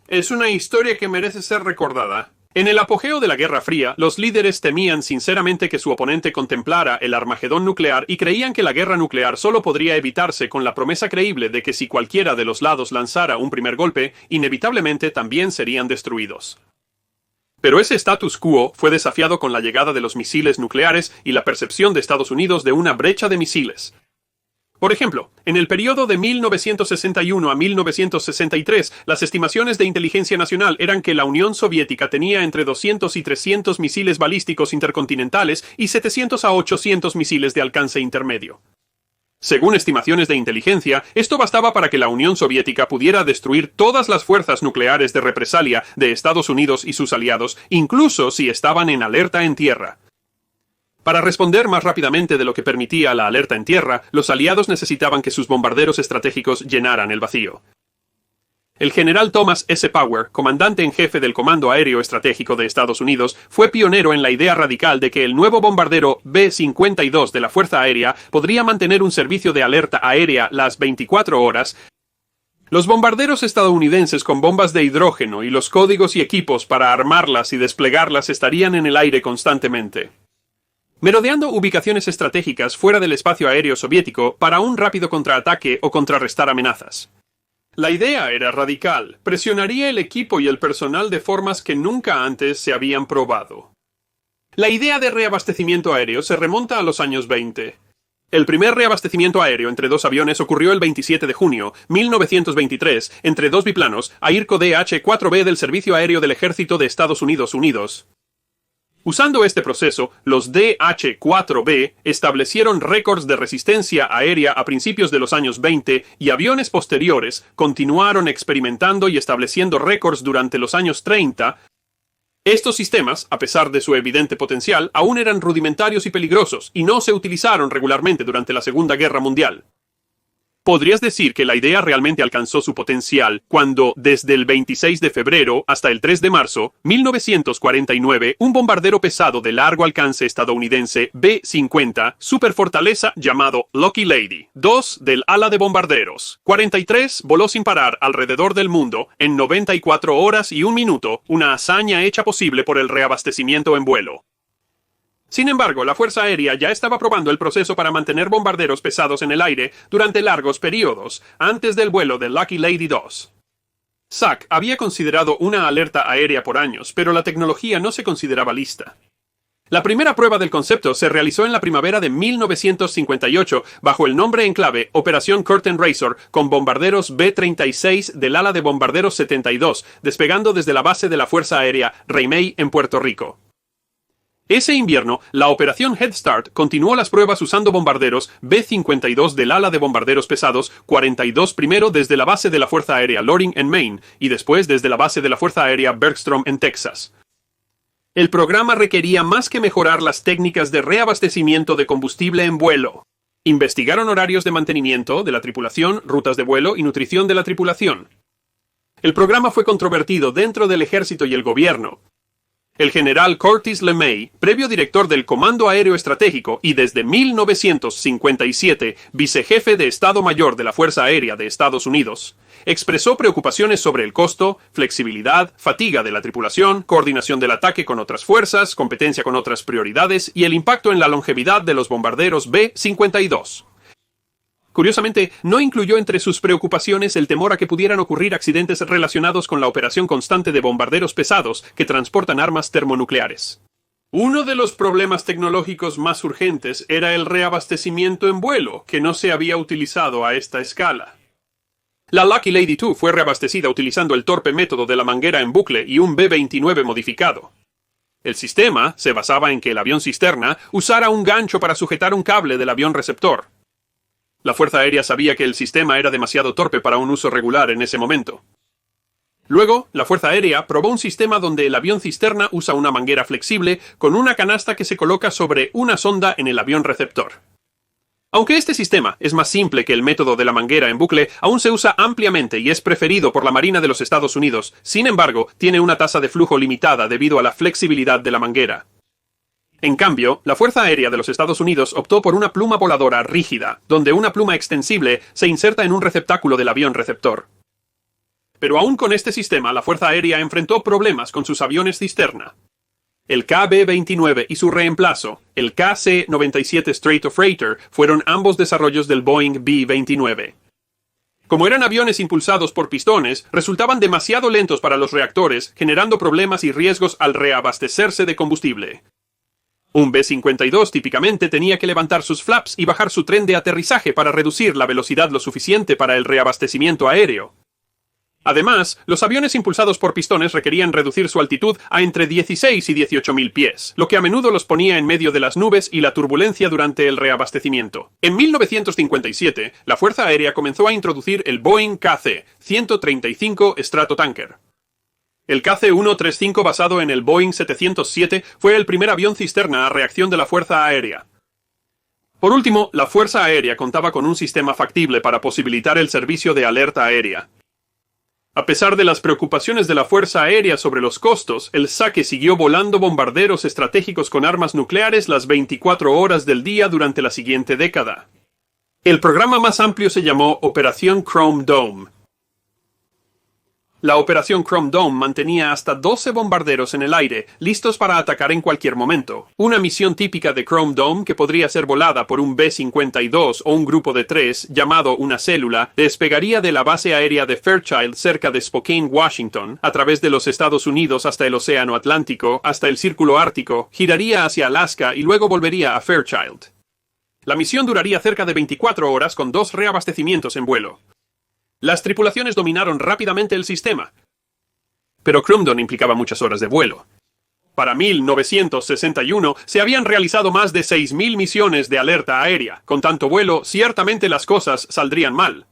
[SPEAKER 1] Es una historia que merece ser recordada. En el apogeo de la Guerra Fría, los líderes temían sinceramente que su oponente contemplara el Armagedón nuclear y creían que la guerra nuclear solo podría evitarse con la promesa creíble de que si cualquiera de los lados lanzara un primer golpe, inevitablemente también serían destruidos. Pero ese status quo fue desafiado con la llegada de los misiles nucleares y la percepción de Estados Unidos de una brecha de misiles. Por ejemplo, en el periodo de 1961 a 1963, las estimaciones de inteligencia nacional eran que la Unión Soviética tenía entre 200 y 300 misiles balísticos intercontinentales y 700 a 800 misiles de alcance intermedio. Según estimaciones de inteligencia, esto bastaba para que la Unión Soviética pudiera destruir todas las fuerzas nucleares de represalia de Estados Unidos y sus aliados, incluso si estaban en alerta en tierra. Para responder más rápidamente de lo que permitía la alerta en tierra, los aliados necesitaban que sus bombarderos estratégicos llenaran el vacío. El general Thomas S. Power, comandante en jefe del Comando Aéreo Estratégico de Estados Unidos, fue pionero en la idea radical de que el nuevo bombardero B-52 de la Fuerza Aérea podría mantener un servicio de alerta aérea las 24 horas. Los bombarderos estadounidenses con bombas de hidrógeno y los códigos y equipos para armarlas y desplegarlas estarían en el aire constantemente, merodeando ubicaciones estratégicas fuera del espacio aéreo soviético para un rápido contraataque o contrarrestar amenazas. La idea era radical, presionaría el equipo y el personal de formas que nunca antes se habían probado. La idea de reabastecimiento aéreo se remonta a los años 20. El primer reabastecimiento aéreo entre dos aviones ocurrió el 27 de junio, 1923, entre dos biplanos, AIRCO DH-4B del Servicio Aéreo del Ejército de Estados Unidos. Usando este proceso, los DH-4B establecieron récords de resistencia aérea a principios de los años 20 y aviones posteriores continuaron experimentando y estableciendo récords durante los años 30. Estos sistemas, a pesar de su evidente potencial, aún eran rudimentarios y peligrosos y no se utilizaron regularmente durante la Segunda Guerra Mundial. Podrías decir que la idea realmente alcanzó su potencial cuando, desde el 26 de febrero hasta el 3 de marzo, 1949, un bombardero pesado de largo alcance estadounidense B-50 superfortaleza llamado Lucky Lady, 2 del ala de bombarderos, 43 voló sin parar alrededor del mundo en 94 horas y 1 minuto, una hazaña hecha posible por el reabastecimiento en vuelo. Sin embargo, la Fuerza Aérea ya estaba probando el proceso para mantener bombarderos pesados en el aire durante largos periodos, antes del vuelo de Lucky Lady 2. SAC había considerado una alerta aérea por años, pero la tecnología no se consideraba lista. La primera prueba del concepto se realizó en la primavera de 1958 bajo el nombre en clave Operación Curtain Razor con bombarderos B-36 del ala de bombarderos 72, despegando desde la base de la Fuerza Aérea Rey May en Puerto Rico. Ese invierno, la Operación Head Start continuó las pruebas usando bombarderos B-52 del ala de bombarderos pesados 42 primero desde la base de la Fuerza Aérea Loring en Maine y después desde la base de la Fuerza Aérea Bergstrom en Texas. El programa requería más que mejorar las técnicas de reabastecimiento de combustible en vuelo. Investigaron horarios de mantenimiento de la tripulación, rutas de vuelo y nutrición de la tripulación. El programa fue controvertido dentro del ejército y el gobierno. El general Curtis LeMay, previo director del Comando Aéreo Estratégico y desde 1957 vicejefe de Estado Mayor de la Fuerza Aérea de Estados Unidos, expresó preocupaciones sobre el costo, flexibilidad, fatiga de la tripulación, coordinación del ataque con otras fuerzas, competencia con otras prioridades y el impacto en la longevidad de los bombarderos B-52. Curiosamente, no incluyó entre sus preocupaciones el temor a que pudieran ocurrir accidentes relacionados con la operación constante de bombarderos pesados que transportan armas termonucleares. Uno de los problemas tecnológicos más urgentes era el reabastecimiento en vuelo, que no se había utilizado a esta escala. La Lucky Lady 2 fue reabastecida utilizando el torpe método de la manguera en bucle y un B-29 modificado. El sistema se basaba en que el avión cisterna usara un gancho para sujetar un cable del avión receptor. La Fuerza Aérea sabía que el sistema era demasiado torpe para un uso regular en ese momento. Luego, la Fuerza Aérea probó un sistema donde el avión cisterna usa una manguera flexible con una canasta que se coloca sobre una sonda en el avión receptor. Aunque este sistema es más simple que el método de la manguera en bucle, aún se usa ampliamente y es preferido por la Marina de los Estados Unidos. Sin embargo, tiene una tasa de flujo limitada debido a la flexibilidad de la manguera. En cambio, la Fuerza Aérea de los Estados Unidos optó por una pluma voladora rígida, donde una pluma extensible se inserta en un receptáculo del avión receptor. Pero aún con este sistema, la Fuerza Aérea enfrentó problemas con sus aviones cisterna. El KB-29 y su reemplazo, el KC-97 Straight of Freighter, fueron ambos desarrollos del Boeing B-29. Como eran aviones impulsados por pistones, resultaban demasiado lentos para los reactores, generando problemas y riesgos al reabastecerse de combustible. Un B-52 típicamente tenía que levantar sus flaps y bajar su tren de aterrizaje para reducir la velocidad lo suficiente para el reabastecimiento aéreo. Además, los aviones impulsados por pistones requerían reducir su altitud a entre 16 y 18.000 pies, lo que a menudo los ponía en medio de las nubes y la turbulencia durante el reabastecimiento. En 1957, la Fuerza Aérea comenzó a introducir el Boeing KC-135 Stratotanker. El KC-135 basado en el Boeing 707 fue el primer avión cisterna a reacción de la Fuerza Aérea. Por último, la Fuerza Aérea contaba con un sistema factible para posibilitar el servicio de alerta aérea. A pesar de las preocupaciones de la Fuerza Aérea sobre los costos, el SAC siguió volando bombarderos estratégicos con armas nucleares las 24 horas del día durante la siguiente década. El programa más amplio se llamó Operación Chrome Dome. La Operación Chrome Dome mantenía hasta 12 bombarderos en el aire, listos para atacar en cualquier momento. Una misión típica de Chrome Dome, que podría ser volada por un B-52 o un grupo de 3, llamado una célula, despegaría de la base aérea de Fairchild cerca de Spokane, Washington, a través de los Estados Unidos hasta el Océano Atlántico, hasta el Círculo Ártico, giraría hacia Alaska y luego volvería a Fairchild. La misión duraría cerca de 24 horas con 2 reabastecimientos en vuelo. Las tripulaciones dominaron rápidamente el sistema, pero Chrome Dome implicaba muchas horas de vuelo. Para 1961 se habían realizado más de 6.000 misiones de alerta aérea. Con tanto vuelo, ciertamente las cosas saldrían mal.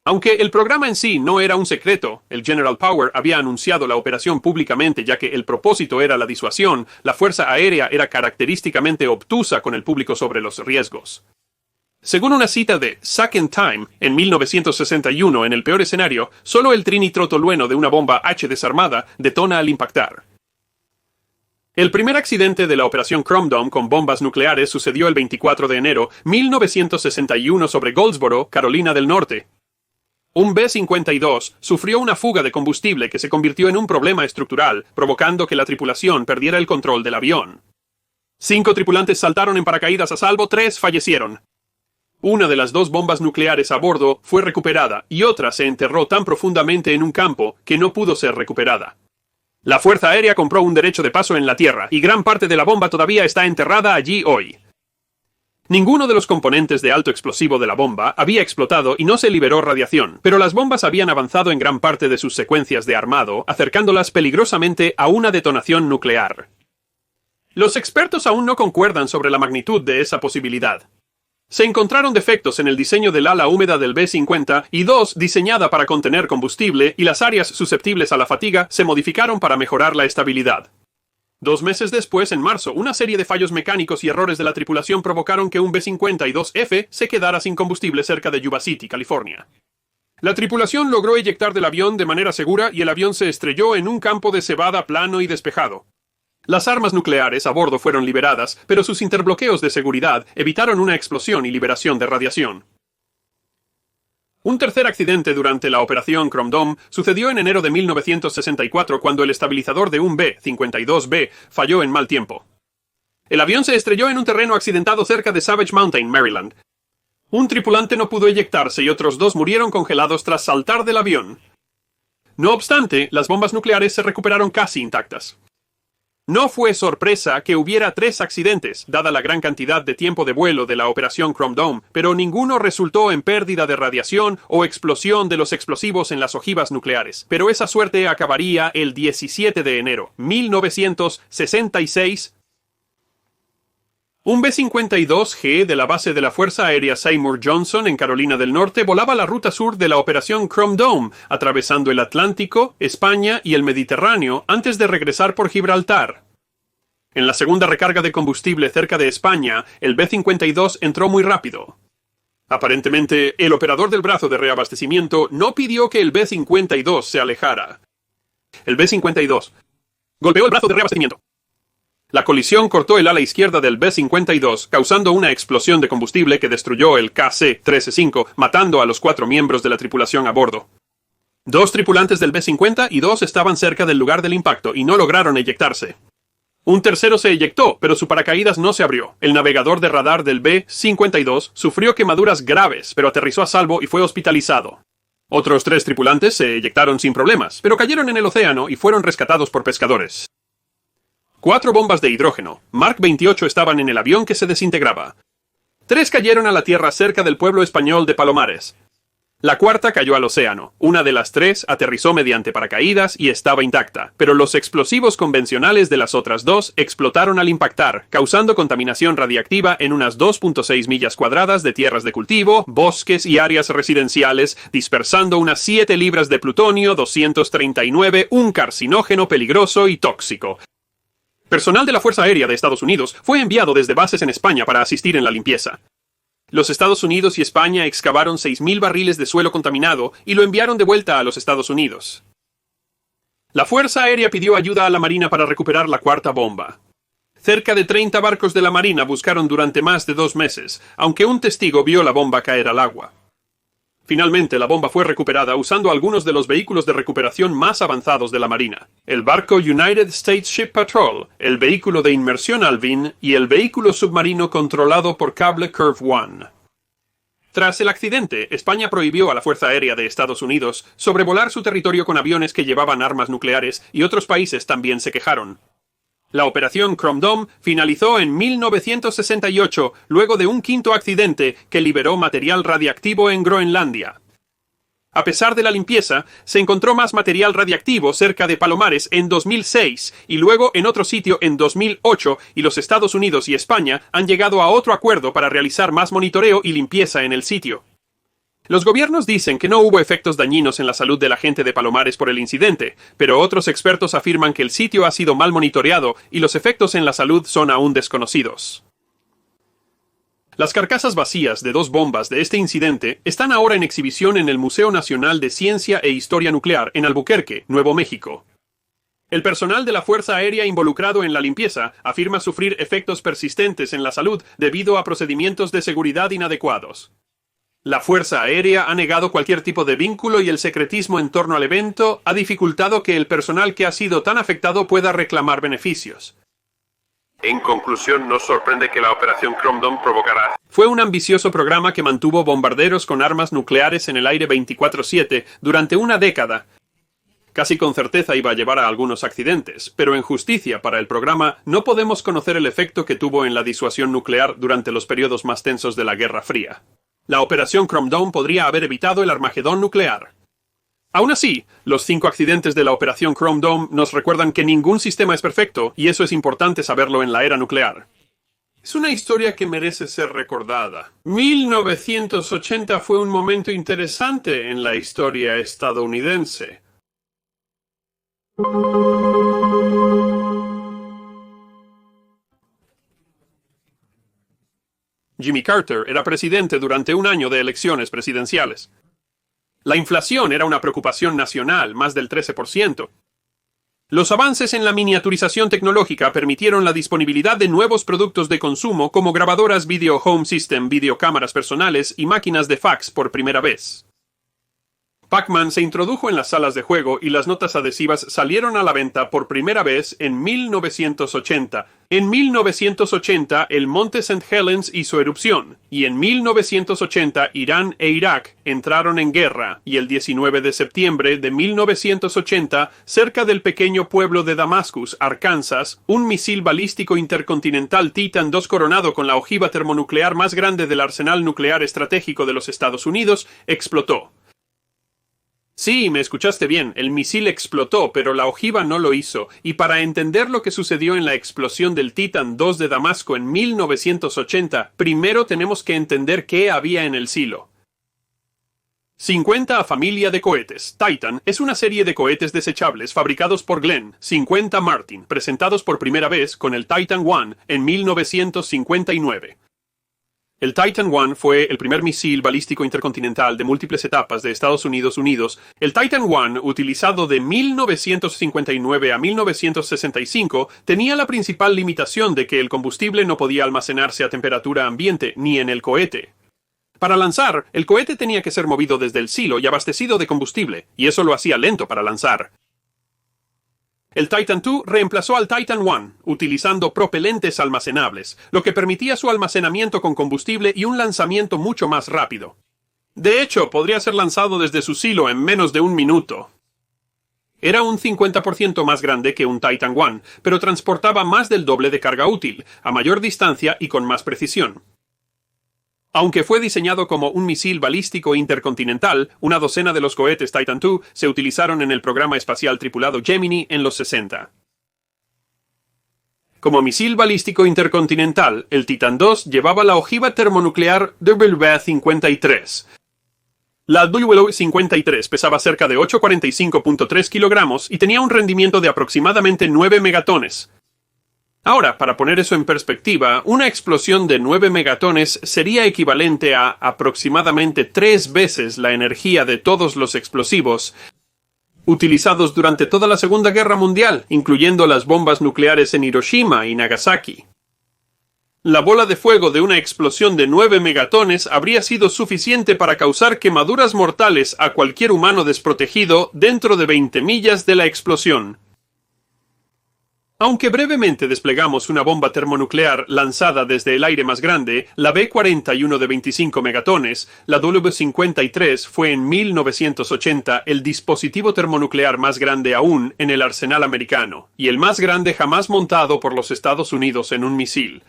[SPEAKER 1] Aunque el programa en sí no era un secreto, el General Power había anunciado la operación públicamente ya que el propósito era la disuasión, la Fuerza Aérea era característicamente obtusa con el público sobre los riesgos. Según una cita de Second Time, en 1961, en el peor escenario, solo el trinitrotolueno de una bomba H desarmada detona al impactar. El primer accidente de la Operación Chrome Dome con bombas nucleares sucedió el 24 de enero de 1961 sobre Goldsboro, Carolina del Norte. Un B-52 sufrió una fuga de combustible que se convirtió en un problema estructural, provocando que la tripulación perdiera el control del avión. 5 tripulantes saltaron en paracaídas a salvo, 3 fallecieron. Una de las 2 bombas nucleares a bordo fue recuperada y otra se enterró tan profundamente en un campo que no pudo ser recuperada. La Fuerza Aérea compró un derecho de paso en la Tierra y gran parte de la bomba todavía está enterrada allí hoy. Ninguno de los componentes de alto explosivo de la bomba había explotado y no se liberó radiación, pero las bombas habían avanzado en gran parte de sus secuencias de armado, acercándolas peligrosamente a una detonación nuclear. Los expertos aún no concuerdan sobre la magnitud de esa posibilidad. Se encontraron defectos en el diseño del ala húmeda del B-52, diseñada para contener combustible, y las áreas susceptibles a la fatiga se modificaron para mejorar la estabilidad. 2 meses después, en marzo, una serie de fallos mecánicos y errores de la tripulación provocaron que un B-52F se quedara sin combustible cerca de Yuba City, California. La tripulación logró eyectar del avión de manera segura y el avión se estrelló en un campo de cebada plano y despejado. Las armas nucleares a bordo fueron liberadas, pero sus interbloqueos de seguridad evitaron una explosión y liberación de radiación. Un tercer accidente durante la Operación Chrome Dome sucedió en enero de 1964 cuando el estabilizador de un B-52B falló en mal tiempo. El avión se estrelló en un terreno accidentado cerca de Savage Mountain, Maryland. Un tripulante no pudo eyectarse y otros 2 murieron congelados tras saltar del avión. No obstante, las bombas nucleares se recuperaron casi intactas. No fue sorpresa que hubiera 3 accidentes, dada la gran cantidad de tiempo de vuelo de la Operación Chrome Dome, pero ninguno resultó en pérdida de radiación o explosión de los explosivos en las ojivas nucleares. Pero esa suerte acabaría el 17 de enero de 1966. Un B-52G de la base de la Fuerza Aérea Seymour Johnson en Carolina del Norte volaba la ruta sur de la Operación Chrome Dome, atravesando el Atlántico, España y el Mediterráneo antes de regresar por Gibraltar. En la segunda recarga de combustible cerca de España, el B-52 entró muy rápido. Aparentemente, el operador del brazo de reabastecimiento no pidió que el B-52 se alejara. El B-52 golpeó el brazo de reabastecimiento. La colisión cortó el ala izquierda del B-52, causando una explosión de combustible que destruyó el KC-135, matando a los 4 miembros de la tripulación a bordo. 2 tripulantes del B-52 estaban cerca del lugar del impacto y no lograron eyectarse. Un tercero se eyectó, pero su paracaídas no se abrió. El navegador de radar del B-52 sufrió quemaduras graves, pero aterrizó a salvo y fue hospitalizado. Otros 3 tripulantes se eyectaron sin problemas, pero cayeron en el océano y fueron rescatados por pescadores. 4 bombas de hidrógeno, Mark 28, estaban en el avión que se desintegraba. 3 cayeron a la tierra cerca del pueblo español de Palomares. La cuarta cayó al océano. Una de las 3 aterrizó mediante paracaídas y estaba intacta, pero los explosivos convencionales de las otras 2 explotaron al impactar, causando contaminación radiactiva en unas 2.6 millas cuadradas de tierras de cultivo, bosques y áreas residenciales, dispersando unas 7 libras de plutonio 239, un carcinógeno peligroso y tóxico. Personal de la Fuerza Aérea de Estados Unidos fue enviado desde bases en España para asistir en la limpieza. Los Estados Unidos y España excavaron 6.000 barriles de suelo contaminado y lo enviaron de vuelta a los Estados Unidos. La Fuerza Aérea pidió ayuda a la Marina para recuperar la cuarta bomba. Cerca de 30 barcos de la Marina buscaron durante más de 2 meses, aunque un testigo vio la bomba caer al agua. Finalmente, la bomba fue recuperada usando algunos de los vehículos de recuperación más avanzados de la Marina: el barco United States Ship Patrol, el vehículo de inmersión Alvin y el vehículo submarino controlado por cable Curve One. Tras el accidente, España prohibió a la Fuerza Aérea de Estados Unidos sobrevolar su territorio con aviones que llevaban armas nucleares y otros países también se quejaron. La Operación Chrome Dome finalizó en 1968, luego de un 5º accidente que liberó material radiactivo en Groenlandia. A pesar de la limpieza, se encontró más material radiactivo cerca de Palomares en 2006 y luego en otro sitio en 2008, y los Estados Unidos y España han llegado a otro acuerdo para realizar más monitoreo y limpieza en el sitio. Los gobiernos dicen que no hubo efectos dañinos en la salud de la gente de Palomares por el incidente, pero otros expertos afirman que el sitio ha sido mal monitoreado y los efectos en la salud son aún desconocidos. Las carcasas vacías de 2 bombas de este incidente están ahora en exhibición en el Museo Nacional de Ciencia e Historia Nuclear en Albuquerque, Nuevo México. El personal de la Fuerza Aérea involucrado en la limpieza afirma sufrir efectos persistentes en la salud debido a procedimientos de seguridad inadecuados. La Fuerza Aérea ha negado cualquier tipo de vínculo y el secretismo en torno al evento ha dificultado que el personal que ha sido tan afectado pueda reclamar beneficios.
[SPEAKER 2] En conclusión, nos sorprende que la operación Chrome Dome provocará.
[SPEAKER 1] Fue un ambicioso programa que mantuvo bombarderos con armas nucleares en el aire 24/7 durante una década. Casi con certeza iba a llevar a algunos accidentes, pero en justicia para el programa no podemos conocer el efecto que tuvo en la disuasión nuclear durante los periodos más tensos de la Guerra Fría. La operación Chrome Dome podría haber evitado el Armagedón nuclear. Aún así, los 5 accidentes de la operación Chrome Dome nos recuerdan que ningún sistema es perfecto, y eso es importante saberlo en la era nuclear. Es una historia que merece ser recordada. 1980 fue un momento interesante en la historia estadounidense. Jimmy Carter era presidente durante un año de elecciones presidenciales. La inflación era una preocupación nacional, más del 13%. Los avances en la miniaturización tecnológica permitieron la disponibilidad de nuevos productos de consumo como grabadoras Video Home System, videocámaras personales y máquinas de fax por primera vez. Pac-Man se introdujo en las salas de juego y las notas adhesivas salieron a la venta por primera vez en 1980. En 1980, el monte St. Helens hizo erupción, y en 1980 Irán e Irak entraron en guerra, y el 19 de septiembre de 1980, cerca del pequeño pueblo de Damascus, Arkansas, un misil balístico intercontinental Titan II coronado con la ojiva termonuclear más grande del arsenal nuclear estratégico de los Estados Unidos explotó. Sí, me escuchaste bien, el misil explotó, pero la ojiva no lo hizo, y para entender lo que sucedió en la explosión del Titan II de Damasco en 1980, primero tenemos que entender qué había en el silo. 50 familia de cohetes. Titan es una serie de cohetes desechables fabricados por Glenn 50 Martin, presentados por primera vez con el Titan I en 1959. El Titan I fue el primer misil balístico intercontinental de múltiples etapas de Estados Unidos Unidos. El Titan I, utilizado de 1959 a 1965, tenía la principal limitación de que el combustible no podía almacenarse a temperatura ambiente ni en el cohete. Para lanzar, el cohete tenía que ser movido desde el silo y abastecido de combustible, y eso lo hacía lento para lanzar. El Titan II reemplazó al Titan I, utilizando propelentes almacenables, lo que permitía su almacenamiento con combustible y un lanzamiento mucho más rápido. De hecho, podría ser lanzado desde su silo en menos de un minuto. Era un 50% más grande que un Titan I, pero transportaba más del doble de carga útil, a mayor distancia y con más precisión. Aunque fue diseñado como un misil balístico intercontinental, una docena de los cohetes Titan II se utilizaron en el programa espacial tripulado Gemini en los 60. Como misil balístico intercontinental, el Titan II llevaba la ojiva termonuclear W-53. La W-53 pesaba cerca de 845.3 kilogramos y tenía un rendimiento de aproximadamente 9 megatones. Ahora, para poner eso en perspectiva, una explosión de 9 megatones sería equivalente a aproximadamente 3 veces la energía de todos los explosivos utilizados durante toda la Segunda Guerra Mundial, incluyendo las bombas nucleares en Hiroshima y Nagasaki. La bola de fuego de una explosión de 9 megatones habría sido suficiente para causar quemaduras mortales a cualquier humano desprotegido dentro de 20 millas de la explosión. Aunque brevemente desplegamos una bomba termonuclear lanzada desde el aire más grande, la B-41 de 25 megatones, la W-53 fue en 1980 el dispositivo termonuclear más grande aún en el arsenal americano, y el más grande jamás montado por los Estados Unidos en un misil.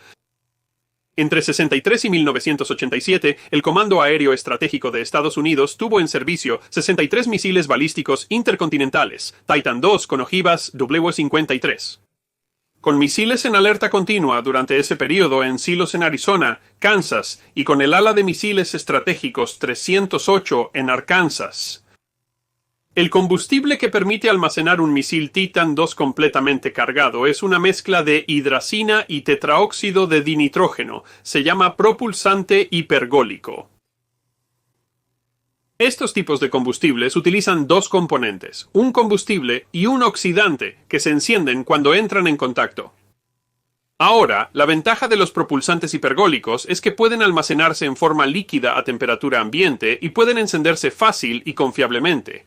[SPEAKER 1] Entre 63 y 1987, el Comando Aéreo Estratégico de Estados Unidos tuvo en servicio 63 misiles balísticos intercontinentales, Titan II con ojivas W-53. Con misiles en alerta continua durante ese periodo en silos en Arizona, Kansas, y con el ala de misiles estratégicos 308 en Arkansas. El combustible que permite almacenar un misil Titan II completamente cargado es una mezcla de hidracina y tetraóxido de dinitrógeno. Se llama propulsante hipergólico. Estos tipos de combustibles utilizan dos componentes, un combustible y un oxidante, que se encienden cuando entran en contacto. Ahora, la ventaja de los propulsantes hipergólicos es que pueden almacenarse en forma líquida a temperatura ambiente y pueden encenderse fácil y confiablemente.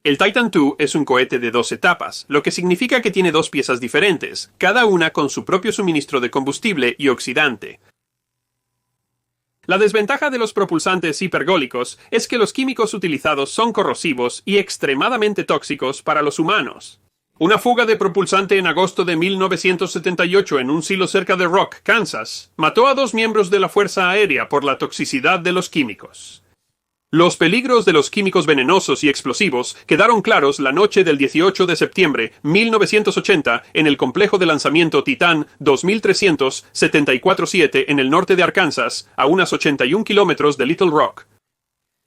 [SPEAKER 1] El Titan II es un cohete de 2 etapas, lo que significa que tiene dos piezas diferentes, cada una con su propio suministro de combustible y oxidante. La desventaja de los propulsantes hipergólicos es que los químicos utilizados son corrosivos y extremadamente tóxicos para los humanos. Una fuga de propulsante en agosto de 1978 en un silo cerca de Rock, Kansas, mató a 2 miembros de la Fuerza Aérea por la toxicidad de los químicos. Los peligros de los químicos venenosos y explosivos quedaron claros la noche del 18 de septiembre de 1980 en el complejo de lanzamiento Titan 2300 747 en el norte de Arkansas, a unas 81 kilómetros de Little Rock.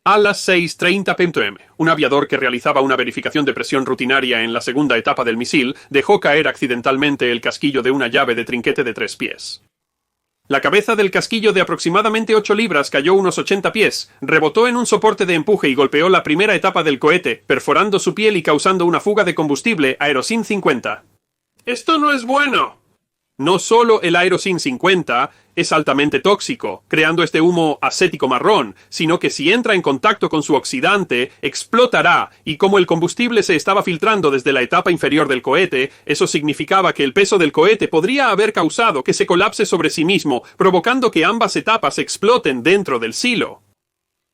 [SPEAKER 1] A las 6:30 p.m., un aviador que realizaba una verificación de presión rutinaria en la segunda etapa del misil dejó caer accidentalmente el casquillo de una llave de trinquete de 3 pies. La cabeza del casquillo de aproximadamente 8 libras cayó unos 80 pies, rebotó en un soporte de empuje y golpeó la primera etapa del cohete, perforando su piel y causando una fuga de combustible Aerosyn 50. ¡Esto no es bueno! No solo el Aerosyn 50 es altamente tóxico, creando este humo acético marrón, sino que si entra en contacto con su oxidante, explotará, y como el combustible se estaba filtrando desde la etapa inferior del cohete, eso significaba que el peso del cohete podría haber causado que se colapse sobre sí mismo, provocando que ambas etapas exploten dentro del silo.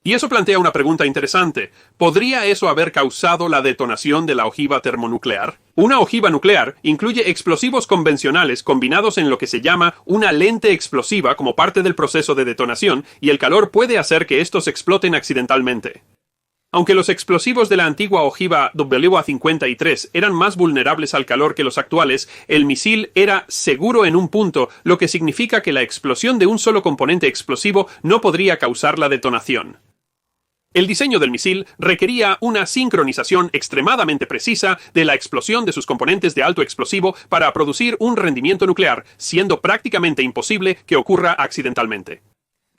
[SPEAKER 1] Y eso plantea una pregunta interesante. ¿Podría eso haber causado la detonación de la ojiva termonuclear? Una ojiva nuclear incluye explosivos convencionales combinados en lo que se llama una lente explosiva como parte del proceso de detonación, y el calor puede hacer que estos exploten accidentalmente. Aunque los explosivos de la antigua ojiva WA-53 eran más vulnerables al calor que los actuales, el misil era seguro en un punto, lo que significa que la explosión de un solo componente explosivo no podría causar la detonación. El diseño del misil requería una sincronización extremadamente precisa de la explosión de sus componentes de alto explosivo para producir un rendimiento nuclear, siendo prácticamente imposible que ocurra accidentalmente.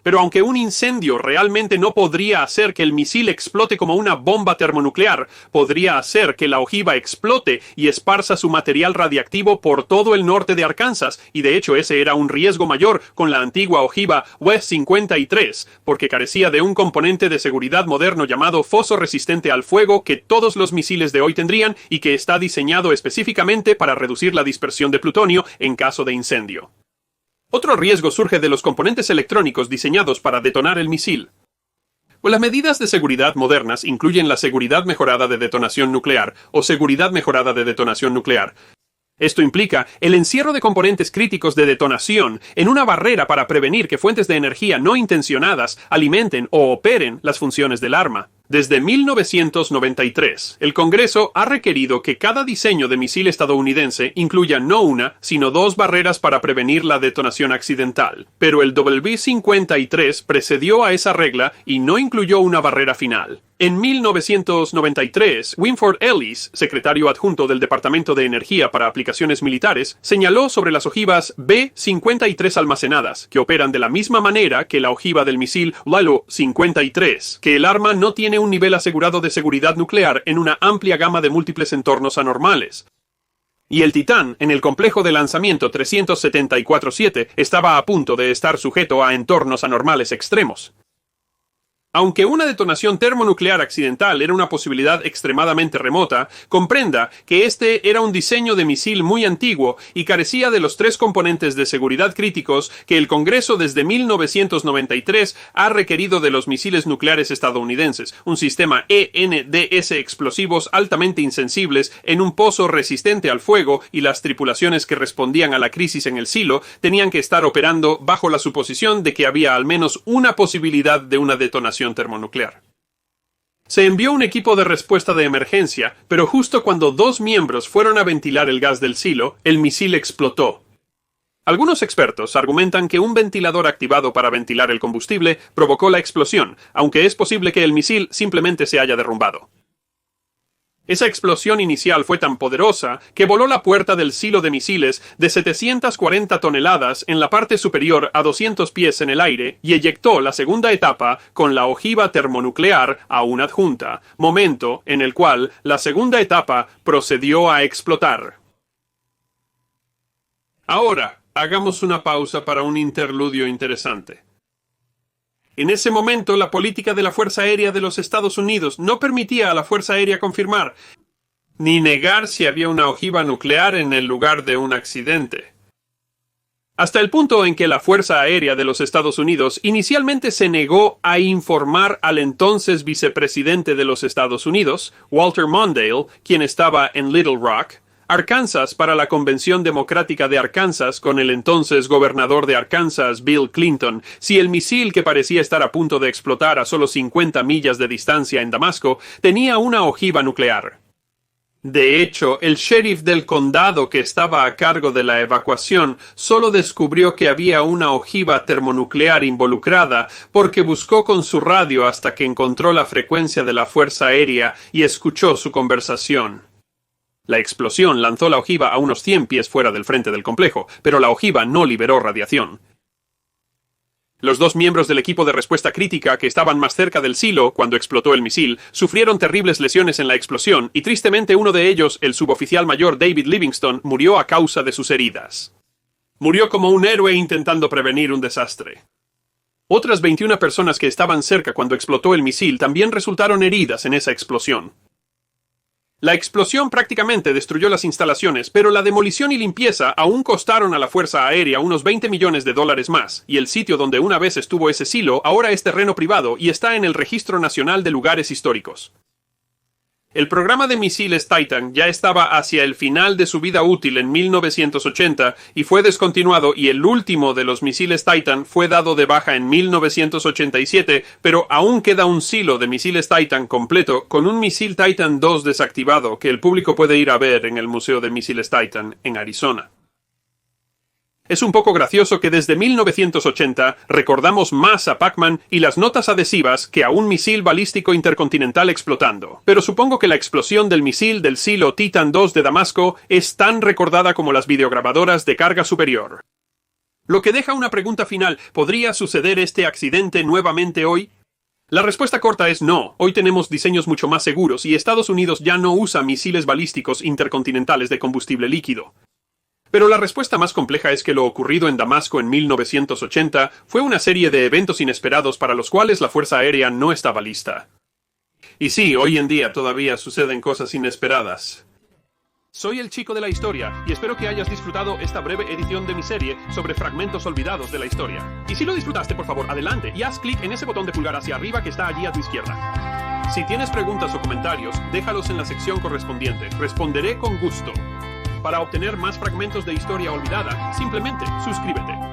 [SPEAKER 1] Pero aunque un incendio realmente no podría hacer que el misil explote como una bomba termonuclear, podría hacer que la ojiva explote y esparza su material radiactivo por todo el norte de Arkansas, y de hecho ese era un riesgo mayor con la antigua ojiva WA-53, porque carecía de un componente de seguridad moderno llamado foso resistente al fuego que todos los misiles de hoy tendrían y que está diseñado específicamente para reducir la dispersión de plutonio en caso de incendio. Otro riesgo surge de los componentes electrónicos diseñados para detonar el misil. Las medidas de seguridad modernas incluyen la seguridad mejorada de detonación nuclear o seguridad mejorada de detonación nuclear. Esto implica el encierro de componentes críticos de detonación en una barrera para prevenir que fuentes de energía no intencionadas alimenten o operen las funciones del arma. Desde 1993, el Congreso ha requerido que cada diseño de misil estadounidense incluya no una, sino 2 barreras para prevenir la detonación accidental. Pero el WB-53 precedió a esa regla y no incluyó una barrera final. En 1993, Winford Ellis, secretario adjunto del Departamento de Energía para Aplicaciones Militares, señaló sobre las ojivas B-53 almacenadas, que operan de la misma manera que la ojiva del misil Lalo-53, que el arma no tiene un nivel asegurado de seguridad nuclear en una amplia gama de múltiples entornos anormales. Y el Titán, en el complejo de lanzamiento 374-7, estaba a punto de estar sujeto a entornos anormales extremos. Aunque una detonación termonuclear accidental era una posibilidad extremadamente remota, comprenda que este era un diseño de misil muy antiguo y carecía de los 3 componentes de seguridad críticos que el Congreso desde 1993 ha requerido de los misiles nucleares estadounidenses, un sistema ENDS explosivos altamente insensibles en un pozo resistente al fuego, y las tripulaciones que respondían a la crisis en el silo tenían que estar operando bajo la suposición de que había al menos una posibilidad de una detonación termonuclear. Se envió un equipo de respuesta de emergencia, pero justo cuando 2 miembros fueron a ventilar el gas del silo, el misil explotó. Algunos expertos argumentan que un ventilador activado para ventilar el combustible provocó la explosión, aunque es posible que el misil simplemente se haya derrumbado. Esa explosión inicial fue tan poderosa que voló la puerta del silo de misiles de 740 toneladas en la parte superior a 200 pies en el aire y eyectó la segunda etapa con la ojiva termonuclear aún adjunta, momento en el cual la segunda etapa procedió a explotar. Ahora, hagamos una pausa para un interludio interesante. En ese momento, la política de la Fuerza Aérea de los Estados Unidos no permitía a la Fuerza Aérea confirmar ni negar si había una ojiva nuclear en el lugar de un accidente. Hasta el punto en que la Fuerza Aérea de los Estados Unidos inicialmente se negó a informar al entonces vicepresidente de los Estados Unidos, Walter Mondale, quien estaba en Little Rock, Arkansas, para la Convención Democrática de Arkansas con el entonces gobernador de Arkansas, Bill Clinton, si el misil que parecía estar a punto de explotar a solo 50 millas de distancia en Damasco tenía una ojiva nuclear. De hecho, el sheriff del condado que estaba a cargo de la evacuación solo descubrió que había una ojiva termonuclear involucrada porque buscó con su radio hasta que encontró la frecuencia de la Fuerza Aérea y escuchó su conversación. La explosión lanzó la ojiva a unos 100 pies fuera del frente del complejo, pero la ojiva no liberó radiación. Los dos miembros del equipo de respuesta crítica que estaban más cerca del silo cuando explotó el misil sufrieron terribles lesiones en la explosión y tristemente uno de ellos, el suboficial mayor David Livingston, murió a causa de sus heridas. Murió como un héroe intentando prevenir un desastre. Otras 21 personas que estaban cerca cuando explotó el misil también resultaron heridas en esa explosión. La explosión prácticamente destruyó las instalaciones, pero la demolición y limpieza aún costaron a la Fuerza Aérea unos $20 millones más, y el sitio donde una vez estuvo ese silo ahora es terreno privado y está en el Registro Nacional de Lugares Históricos. El programa de misiles Titan ya estaba hacia el final de su vida útil en 1980 y fue descontinuado, y el último de los misiles Titan fue dado de baja en 1987, pero aún queda un silo de misiles Titan completo con un misil Titan II desactivado que el público puede ir a ver en el Museo de Misiles Titan en Arizona. Es un poco gracioso que desde 1980 recordamos más a Pac-Man y las notas adhesivas que a un misil balístico intercontinental explotando. Pero supongo que la explosión del misil del silo Titan II de Damasco es tan recordada como las videograbadoras de carga superior. Lo que deja una pregunta final: ¿podría suceder este accidente nuevamente hoy? La respuesta corta es no. Hoy tenemos diseños mucho más seguros y Estados Unidos ya no usa misiles balísticos intercontinentales de combustible líquido. Pero la respuesta más compleja es que lo ocurrido en Damasco en 1980 fue una serie de eventos inesperados para los cuales la Fuerza Aérea no estaba lista. Y sí, hoy en día todavía suceden cosas inesperadas. Soy el chico de la historia y espero que hayas disfrutado esta breve edición de mi serie sobre fragmentos olvidados de la historia. Y si lo disfrutaste, por favor, adelante y haz clic en ese botón de pulgar hacia arriba que está allí a tu izquierda. Si tienes preguntas o comentarios, déjalos en la sección correspondiente. Responderé con gusto. Para obtener más fragmentos de historia olvidada, simplemente suscríbete.